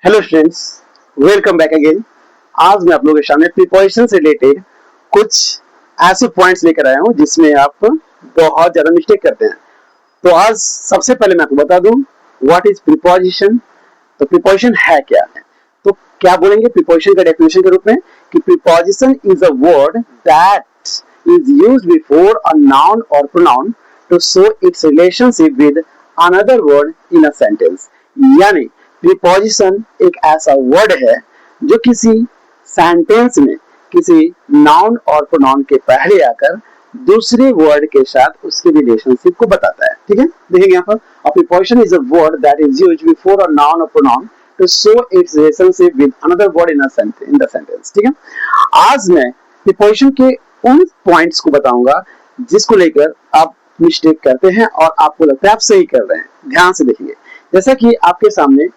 Hello students, welcome back again. आज मैं आप लोगों के सामने प्रीपोजिशन से रिलेटेड कुछ ऐसे पॉइंट्स लेकर आया हूं जिसमें आप बहुत ज्यादा मिस्टेक करते हैं। तो आज सबसे पहले मैं आपको बता दूं व्हाट इज प्रीपोजिशन। तो प्रीपोजिशन है क्या है, तो क्या बोलेंगे प्रीपोजिशन का डेफिनेशन के रूप में कि preposition is a word that is used before a noun or pronoun to show its relationship with another word in a sentence. यानी प्रीपोजिशन एक ऐसा वर्ड है जो किसी सेंटेंस में किसी नाउन और प्रोनाउन के पहले आकर दूसरे वर्ड के साथ उसके रिलेशनशिप को बताता है। ठीक है, देखिए यहाँ पर a preposition is a word that is used before a noun or pronoun to show its relationship with another word in the sentence। ठीक है, आज मैं प्रीपोजिशन के उन पॉइंट्स को बताऊंगा जिसको लेकर आप मिस्टेक करते हैं और आपको लगता है आप सही कर रहे हैं। ध्यान से देखिए, जैसा कि आपके सामने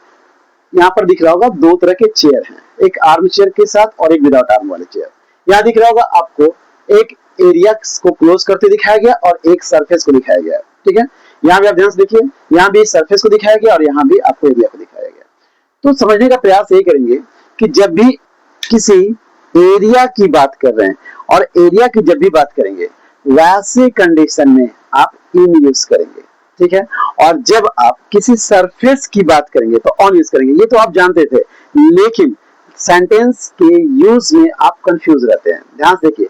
यहाँ पर दिख रहा होगा दो तरह के चेयर हैं, एक आर्म चेयर के साथ और एक विदाउट आर्म वाले चेयर। यहाँ दिख रहा होगा आपको एक एरिया को क्लोज करते दिखाया गया और एक सरफेस को दिखाया गया। ठीक है, यहाँ भी आप ध्यान से देखिए, यहाँ भी सरफेस को दिखाया गया और यहाँ भी आपको एरिया को दिखाया गया। तो समझने का प्रयास यही करेंगे कि जब भी किसी एरिया की बात कर रहे हैं और एरिया की जब भी बात करेंगे वैसे कंडीशन में आप इन यूज करेंगे। ठीक है, और जब आप किसी सरफेस की बात करेंगे तो ऑन यूज करेंगे। ये तो आप जानते थे, लेकिन सेंटेंस के यूज में आप कंफ्यूज रहते हैं। ध्यान से देखिए,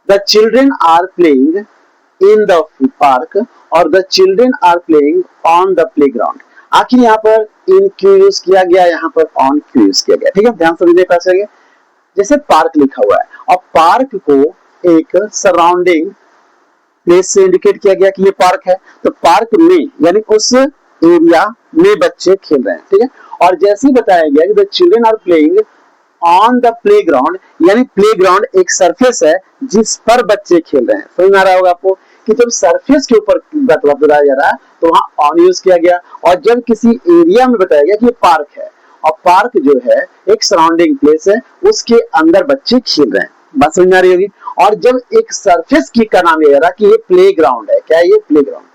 the children are playing in the park और the children are playing on the playground. आखिर यहाँ पर इन क्यों यूज किया गया, यहाँ पर ऑन क्यों यूज किया गया। ठीक है, ध्यान से समझने का प्रयास करेंगे। जैसे पार्क लिखा हुआ है और पार्क को एक सराउंडिंग प्लेस से इंडिकेट किया गया कि ये पार्क है, तो पार्क में यानी उस एरिया में बच्चे खेल रहे हैं। ठीक है, और जैसे ही बताया गया कि the children are playing on the playground, यानी प्लेग्राउंड एक सरफेस है जिस पर बच्चे खेल रहे हैं। समझ में आ रहा होगा आपको कि जब सरफेस के ऊपर बताया जा रहा है तो वहां ऑन यूज किया गया, और जब किसी एरिया में बताया गया कि ये पार्क है और पार्क जो है एक सराउंडिंग प्लेस है उसके अंदर बच्चे खेल रहे हैं। बात समझ में आ रही होगी। और जब एक सरफेस की का नाम लिया जा रहा कि ये प्लेग्राउंड है, क्या है ये प्लेग्राउंड।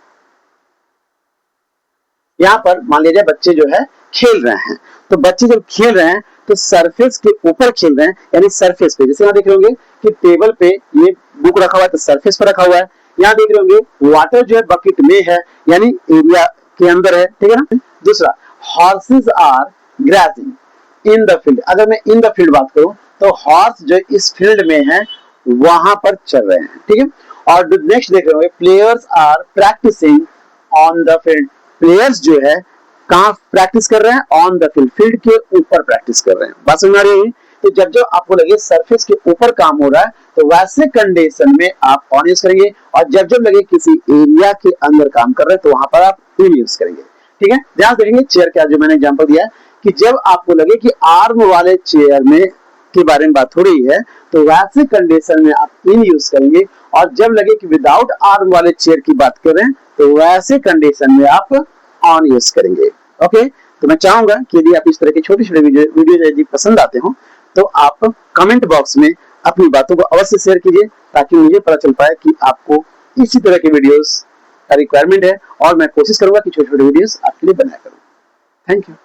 यहाँ पर मान लीजिए बच्चे जो है खेल रहे हैं, तो बच्चे जब खेल रहे हैं तो सरफेस के ऊपर खेल रहे हैं, यानी सरफेस पे। जैसे यहाँ देख रहे होंगे कि टेबल पे ये बुक रखा हुआ है तो सरफेस पर रखा हुआ है। यहाँ देख रहे होंगे वाटर जो है बकेट में है, यानी एरिया के अंदर है। ठीक है ना। दूसरा, horses are grazing in the field. अगर मैं इन द फील्ड बात करूं तो हॉर्स जो इस फील्ड में है वहां पर चल रहे हैं। ठीक है, और नेक्स्ट देख रहे होंगे players are practising on the field. Players जो है कहां प्रैक्टिस कर रहे हैं, ऑन द फील्ड, फील्ड के ऊपर प्रैक्टिस कर रहे हैं। बात समझ आ रही है। तो जब जब आपको लगे सरफेस के ऊपर काम हो रहा है तो वैसे कंडीशन में आप ऑन यूज करेंगे, और जब जब लगे किसी एरिया के अंदर काम कर रहे हैं तो वहां पर आप इन यूज करेंगे। ठीक है, ध्यान देखेंगे चेयर का जो मैंने एग्जांपल दिया है कि जब आपको लगे कि आर्म वाले चेयर में के बारे में बात हो रही है तो वैसे कंडीशन में आप इन यूज करेंगे, और जब लगे कि विदाउट आर्म वाले चेयर की बात कर रहे हैं तो वैसे कंडीशन में आप ऑन यूज करेंगे। ओके, तो मैं चाहूंगा कि यदि आप इस तरह के छोटे छोटे वीडियो यदि पसंद आते हो तो आप कमेंट बॉक्स में अपनी बातों को अवश्य शेयर कीजिए, ताकि मुझे पता चल पाए कि आपको इसी तरह के वीडियोस का रिक्वायरमेंट है, और मैं कोशिश करूंगा कि छोटे छोटे वीडियोस आपके लिए बनाया करूं। Thank you.